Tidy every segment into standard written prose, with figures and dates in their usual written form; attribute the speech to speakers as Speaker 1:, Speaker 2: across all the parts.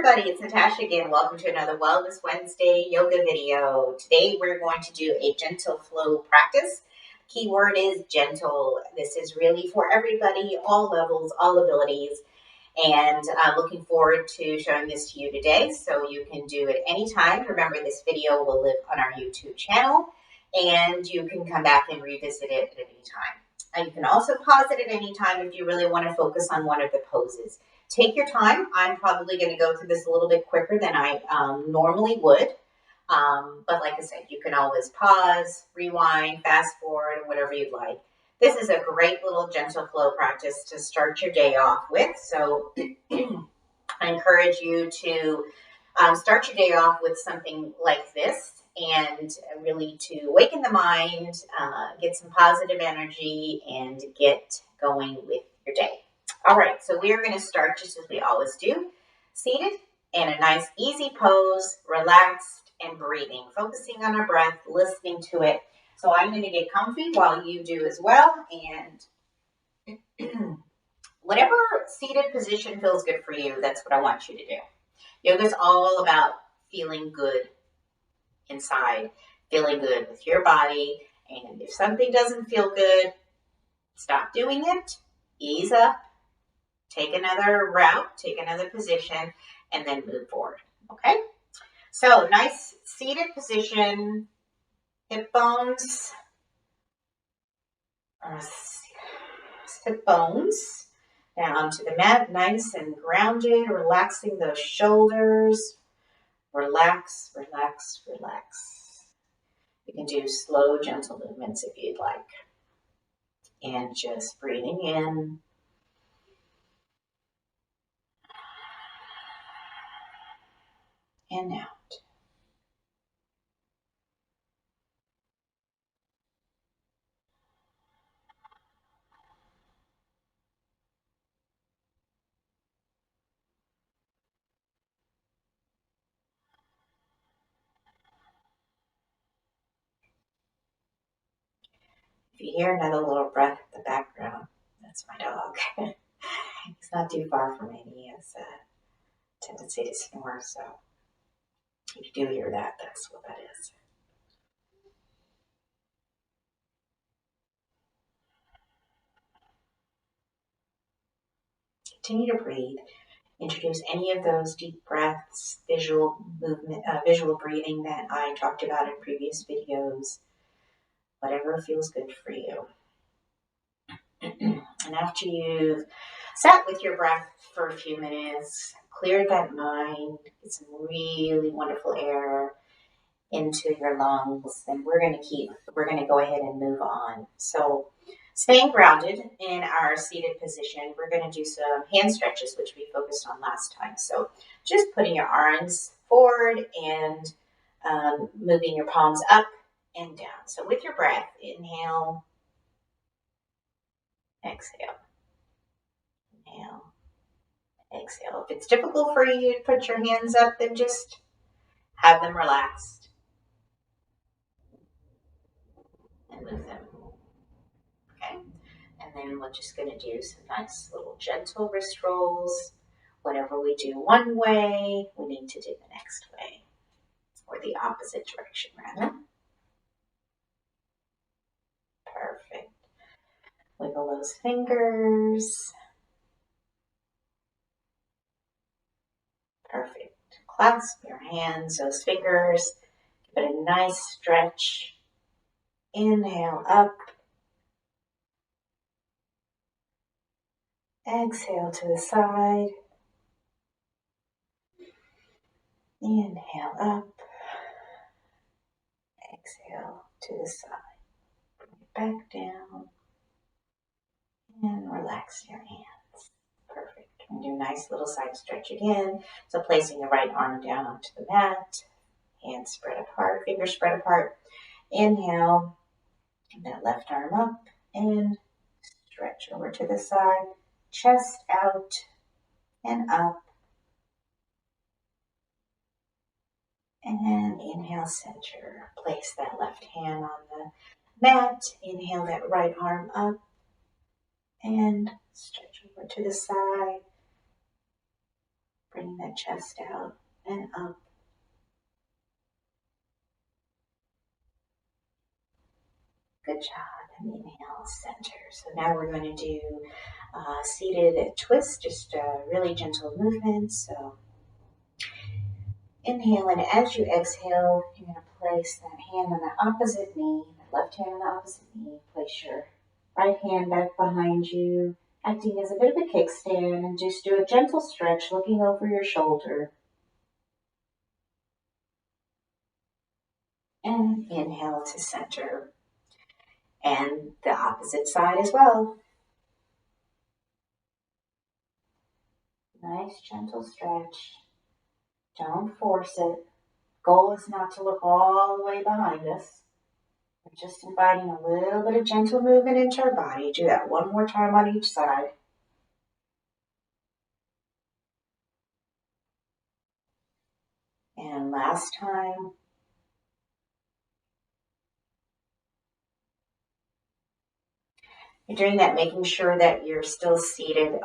Speaker 1: everybody, it's Natasha again. Welcome to another Wellness Wednesday yoga video. Today we're going to do a gentle flow practice. Keyword is gentle. This is really for everybody, all levels, all abilities. And I'm looking forward to showing this to you today so you can do it anytime. Remember, this video will live on our YouTube channel and you can come back and revisit it at any time. You can also pause it at any time if you really want to focus on one of the poses. Take your time. I'm probably going to go through this a little bit quicker than I normally would. But like I said, you can always pause, rewind, fast forward, whatever you'd like. This is a great little gentle flow practice to start your day off with. So I encourage you to start your day off with something like this and really to awaken the mind, get some positive energy, and get going with your day. All right, so we are going to start just as we always do, seated in a nice easy pose, relaxed and breathing, focusing on our breath, listening to it. So I'm going to get comfy while you do as well, and whatever seated position feels good for you, that's what I want you to do. Yoga is all about feeling good inside, feeling good with your body, and if something doesn't feel good, stop doing it, ease up, take another route, take another position, and then move forward, okay? So nice seated position, hip bones down to the mat, nice and grounded, relaxing those shoulders. Relax, relax, relax. You can do slow, gentle movements if you'd like. And just breathing in. And out. If you hear another little breath in the background, that's my dog. He's not too far from me. He has a tendency to snore, so if you do hear that, that's what that is. Continue to breathe. Introduce any of those deep breaths, visual movement, visual breathing that I talked about in previous videos. Whatever feels good for you. And after you've sat with your breath for a few minutes, cleared that mind, get some really wonderful air into your lungs, then we're going to go ahead and move on. So staying grounded in our seated position, we're going to do some hand stretches, which we focused on last time. So just putting your arms forward and moving your palms up and down. So with your breath, inhale, exhale, inhale, exhale. If it's difficult for you to put your hands up, then just have them relaxed and move them. Okay? And then we're just going to do some nice little gentle wrist rolls. Whatever we do one way, we need to do the next way, or the opposite direction rather. Perfect. Wiggle those fingers. Perfect. Clasp your hands, those fingers. Give it a nice stretch. Inhale up. Exhale to the side. Inhale up. Exhale to the side. Bring it back down. And relax your hands. Perfect. And do a nice little side stretch again. So placing the right arm down onto the mat. Hands spread apart, fingers spread apart. Inhale. That left arm up and stretch over to the side. Chest out and up. And inhale, center. Place that left hand on the mat. Inhale that right arm up and stretch over to the side. Bring the chest out and up. Good job. And inhale, center. So now we're going to do seated twist, just really gentle movements. So inhale, and as you exhale, you're going to place that hand on the opposite knee, the left hand on the opposite knee. Place your right hand back behind you, acting as a bit of a kickstand, and just do a gentle stretch, looking over your shoulder. And inhale to center. And the opposite side as well. Nice gentle stretch. Don't force it. Goal is not to look all the way behind us. We're just inviting a little bit of gentle movement into our body. Do that one more time on each side. And last time. You're doing that, making sure that you're still seated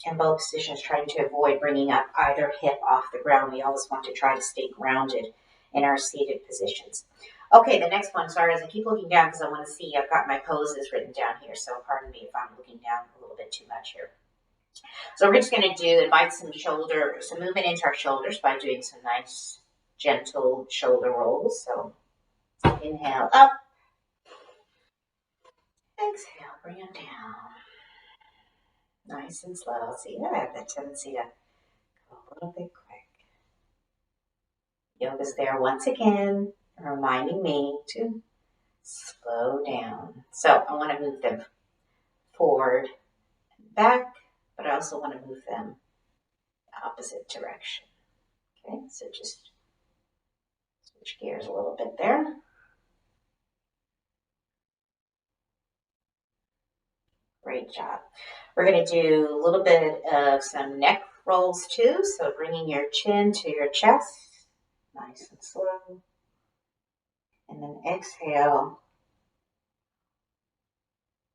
Speaker 1: in both positions, trying to avoid bringing up either hip off the ground. We always want to try to stay grounded in our seated positions. Okay, the next one, sorry, as I keep looking down because I want to see, I've got my poses written down here, so pardon me if I'm looking down a little bit too much here. So we're just going to invite some movement into our shoulders by doing some nice, gentle shoulder rolls. So inhale up, exhale, bring them down. Nice and slow. See, I have that tendency to go a little bit quick. Yoga's there once again, reminding me to slow down. So I want to move them forward and back, but I also want to move them the opposite direction. Okay, so just switch gears a little bit there. Great job. We're going to do a little bit of some neck rolls too. So bringing your chin to your chest, nice and slow. And then exhale,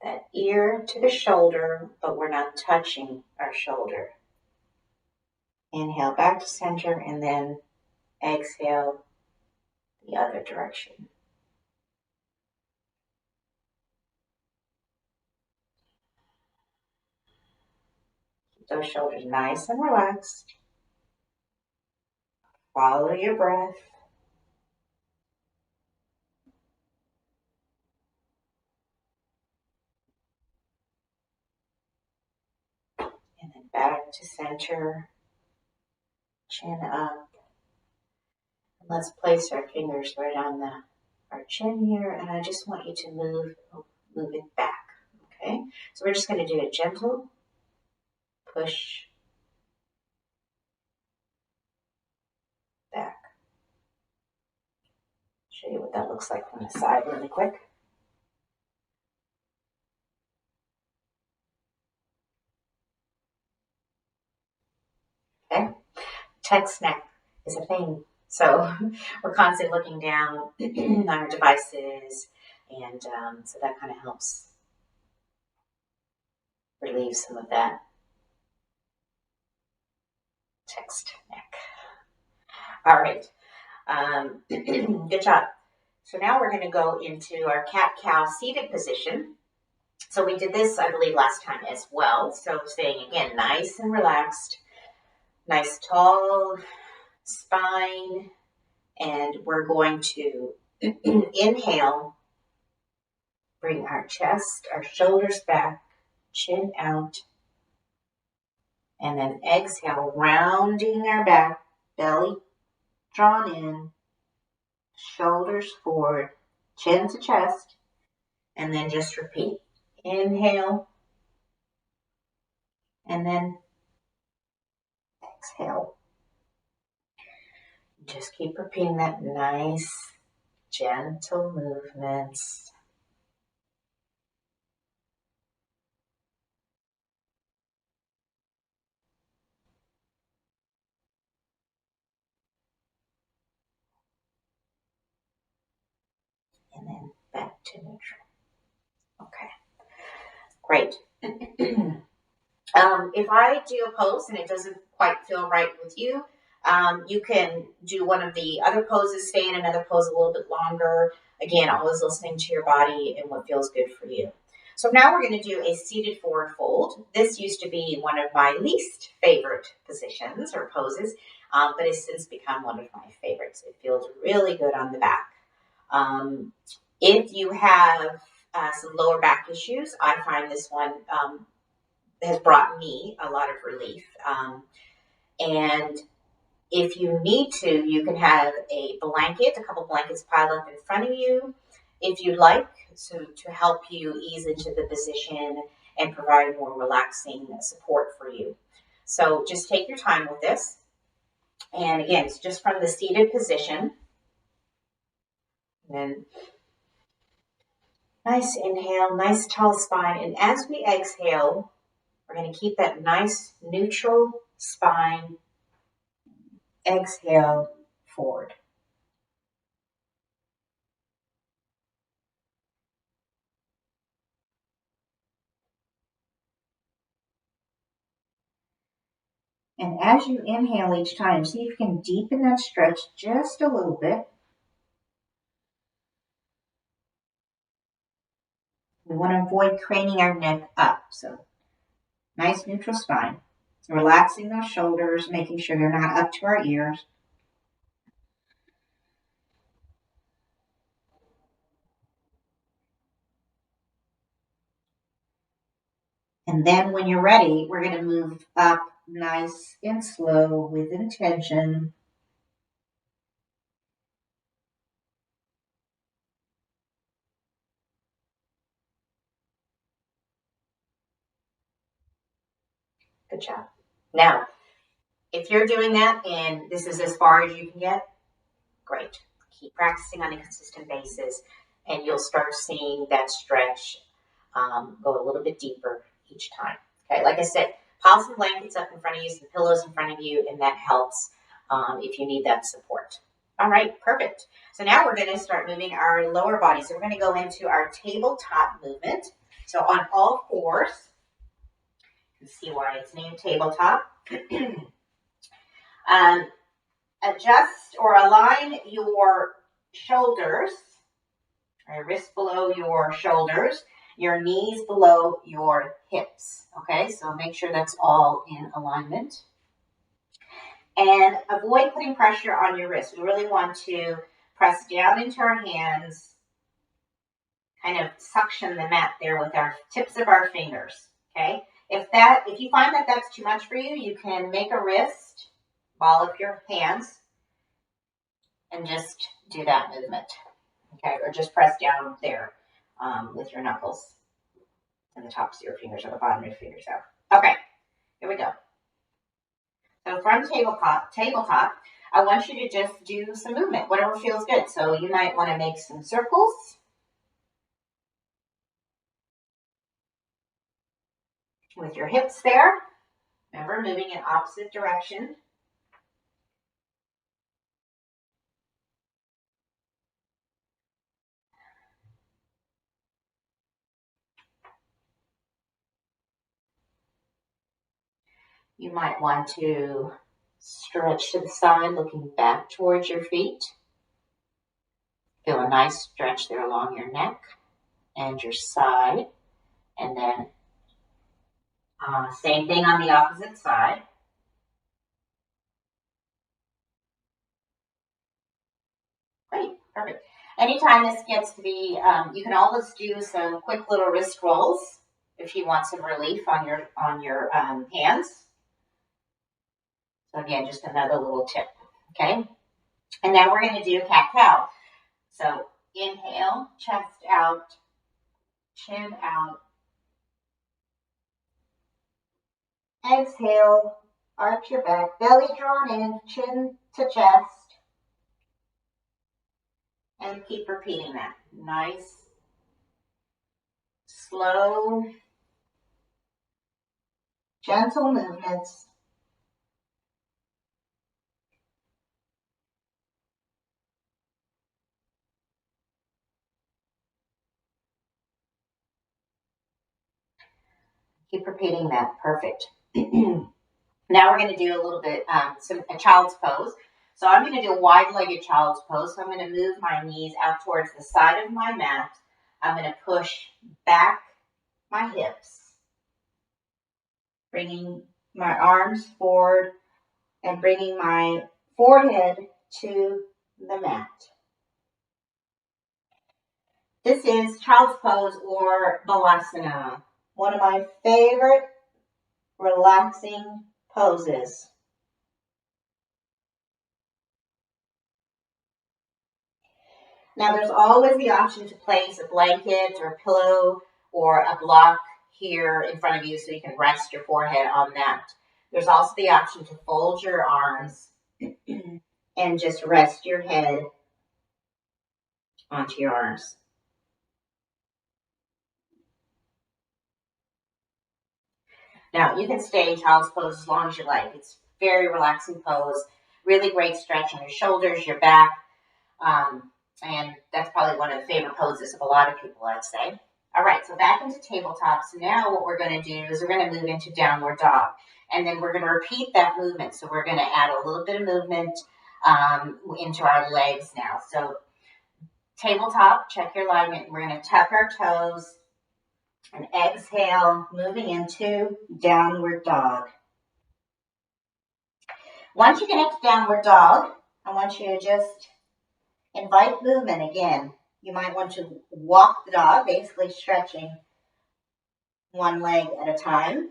Speaker 1: that ear to the shoulder, but we're not touching our shoulder. Inhale back to center, and then exhale the other direction. Keep those shoulders nice and relaxed. Follow your breath. And then back to center, chin up. And let's place our fingers right on our chin here, and I just want you to move it back, okay? So we're just going to do a gentle push back. Show you what that looks like from the side really quick. Okay, text neck is a thing. So we're constantly looking down on our devices, and so that kind of helps relieve some of that text neck. All right, good job. So now we're going to go into our cat-cow seated position. So we did this, I believe, last time as well. So staying, again, nice and relaxed, nice tall spine, and we're going to inhale, bring our chest, our shoulders back, chin out, and then exhale, rounding our back, belly drawn in, shoulders forward, chin to chest, and then just repeat. Inhale, and then exhale. Just keep repeating that nice, gentle movements. And then back to neutral. Okay, great. If I do a pose and it doesn't quite quite feel right with you, you can do one of the other poses, stay in another pose a little bit longer. Again, always listening to your body and what feels good for you. So now we're going to do a seated forward fold. This used to be one of my least favorite positions or poses, but it's since become one of my favorites. It feels really good on the back. If you have some lower back issues, I find this one has brought me a lot of relief. And if you need to, you can have a couple blankets piled up in front of you if you'd like, so to help you ease into the position and provide more relaxing support for you. So just take your time with this. And again, it's just from the seated position. And then nice inhale, nice tall spine. And as we exhale, we're going to keep that nice neutral spine. Exhale forward. And as you inhale each time, see if you can deepen that stretch just a little bit. We want to avoid craning our neck up. So nice neutral spine. Relaxing those shoulders, making sure they're not up to our ears. And then when you're ready, we're going to move up nice and slow with intention. Good job. Now, if you're doing that and this is as far as you can get, great. Keep practicing on a consistent basis and you'll start seeing that stretch go a little bit deeper each time. Okay, like I said, pile some blankets up in front of you, some pillows in front of you, and that helps if you need that support. All right, perfect. So now we're going to start moving our lower body. So we're going to go into our tabletop movement. So on all fours, you can see why it's named tabletop. Adjust or align your shoulders, or wrists below your shoulders, your knees below your hips. Okay, so make sure that's all in alignment. And avoid putting pressure on your wrists. We really want to press down into our hands, kind of suction the mat there with our tips of our fingers. Okay, if you find that that's too much for you, you can make a wrist, ball up your hands, and just do that movement. Okay, or just press down there with your knuckles and the tops of your fingers or the bottom of your fingers out. Okay, here we go. So from tabletop, I want you to just do some movement, whatever feels good. So you might want to make some circles. With your hips there. Remember, moving in opposite direction. You might want to stretch to the side, looking back towards your feet. Feel a nice stretch there along your neck and your side. And then same thing on the opposite side. Great, perfect. Anytime this gets to be, you can always do some quick little wrist rolls if you want some relief on your hands. So again, just another little tip, okay? And now we're going to do cat-cow. So inhale, chest out, chin out. Exhale, arch your back, belly drawn in, chin to chest. And keep repeating that. Nice, slow, gentle movements. Keep repeating that. Perfect. Now we're going to do a little bit, a child's pose. So I'm going to do a wide-legged child's pose. So I'm going to move my knees out towards the side of my mat. I'm going to push back my hips, bringing my arms forward and bringing my forehead to the mat. This is child's pose or Tadasana, one of my favorite relaxing poses. Now there's always the option to place a blanket or a pillow or a block here in front of you so you can rest your forehead on that. There's also the option to fold your arms and just rest your head onto your arms. Now you can stay in child's pose as long as you like. It's a very relaxing pose, really great stretch on your shoulders, your back, and that's probably one of the favorite poses of a lot of people, I'd say. All right, so back into tabletop. So now what we're going to do is we're going to move into downward dog. And then we're going to repeat that movement. So we're going to add a little bit of movement into our legs now. So tabletop, check your alignment. We're going to tuck our toes and exhale, moving into downward dog. Once you get into downward dog, I want you to just invite movement again. You might want to walk the dog, basically stretching one leg at a time.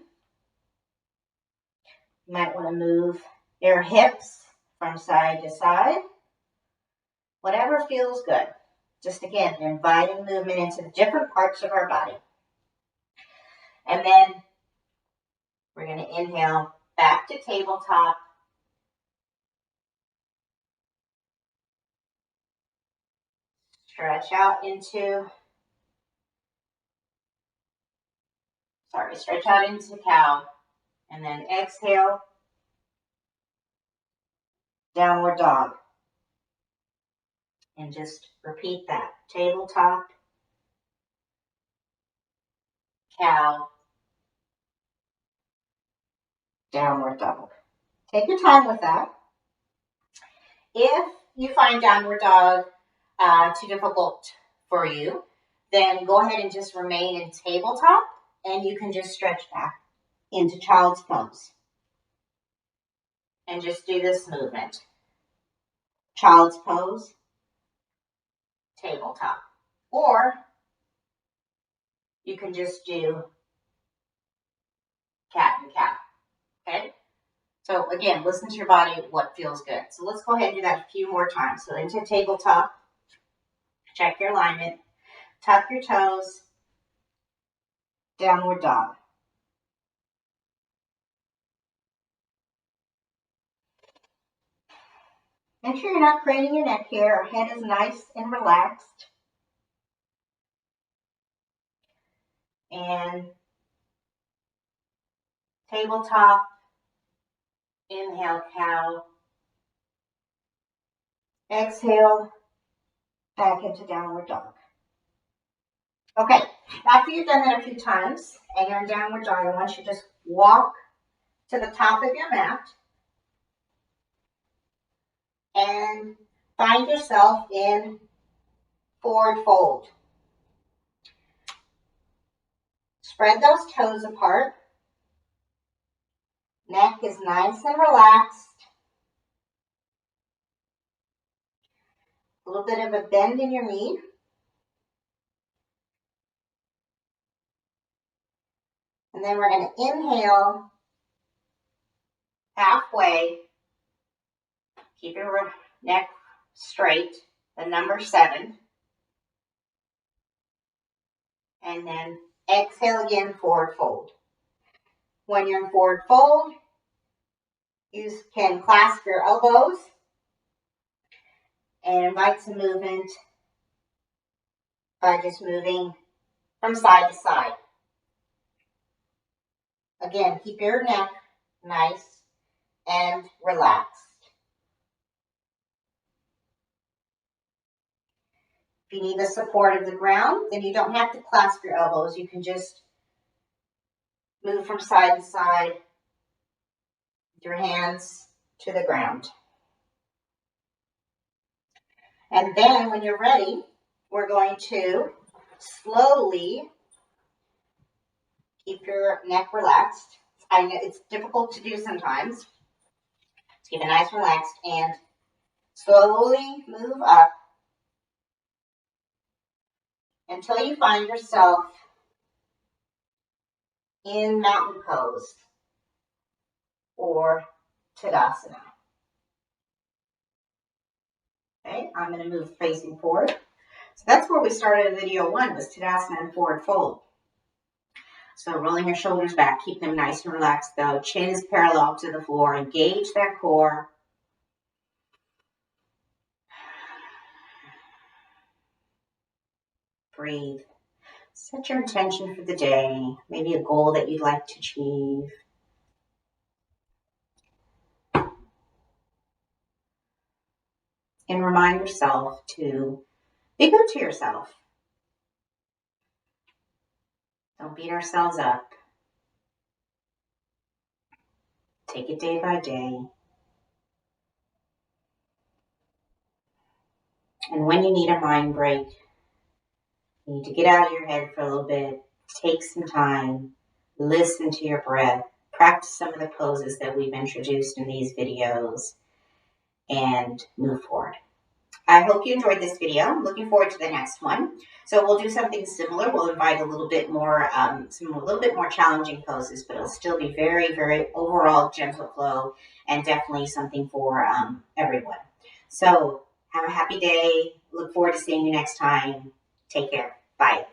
Speaker 1: You might want to move your hips from side to side. Whatever feels good. Just again, inviting movement into the different parts of our body. And then we're going to inhale back to tabletop. Stretch out into cow. And then exhale, downward dog. And just repeat that. Tabletop, cow, downward dog. Take your time with that. If you find downward dog too difficult for you, then go ahead and just remain in tabletop and you can just stretch back into child's pose. And just do this movement. Child's pose, tabletop. Or you can just do cat and cow. Okay? So again, listen to your body, what feels good. So let's go ahead and do that a few more times. So into tabletop, check your alignment, tuck your toes, downward dog. Make sure you're not craning your neck here. Our head is nice and relaxed. And tabletop, inhale, cow. Exhale, back into downward dog. Okay, after you've done that a few times and you're in downward dog, I want you to just walk to the top of your mat and find yourself in forward fold. Spread those toes apart. Neck is nice and relaxed. A little bit of a bend in your knee. And then we're going to inhale halfway. Keep your neck straight, the number 7. And then exhale again, forward fold. When you're in forward fold, you can clasp your elbows and invite some movement by just moving from side to side. Again, keep your neck nice and relaxed. If you need the support of the ground, then you don't have to clasp your elbows. You can just move from side to side your hands to the ground. And then when you're ready, we're going to slowly keep your neck relaxed. I know it's difficult to do sometimes. Just keep it nice and relaxed and slowly move up until you find yourself in mountain pose or Tadasana. Okay, I'm going to move facing forward. So that's where we started video 1, was Tadasana and forward fold. So rolling your shoulders back, keep them nice and relaxed though. Chin is parallel to the floor. Engage that core. Breathe. Set your intention for the day. Maybe a goal that you'd like to achieve. And remind yourself to be good to yourself. Don't beat ourselves up. Take it day by day. And when you need a mind break, you need to get out of your head for a little bit, take some time, listen to your breath, practice some of the poses that we've introduced in these videos, and move forward. I hope you enjoyed this video. I'm looking forward to the next one. So we'll do something similar. We'll invite a little bit more, challenging poses, but it'll still be very, very overall gentle flow and definitely something for everyone. So have a happy day. Look forward to seeing you next time. Take care. Bye.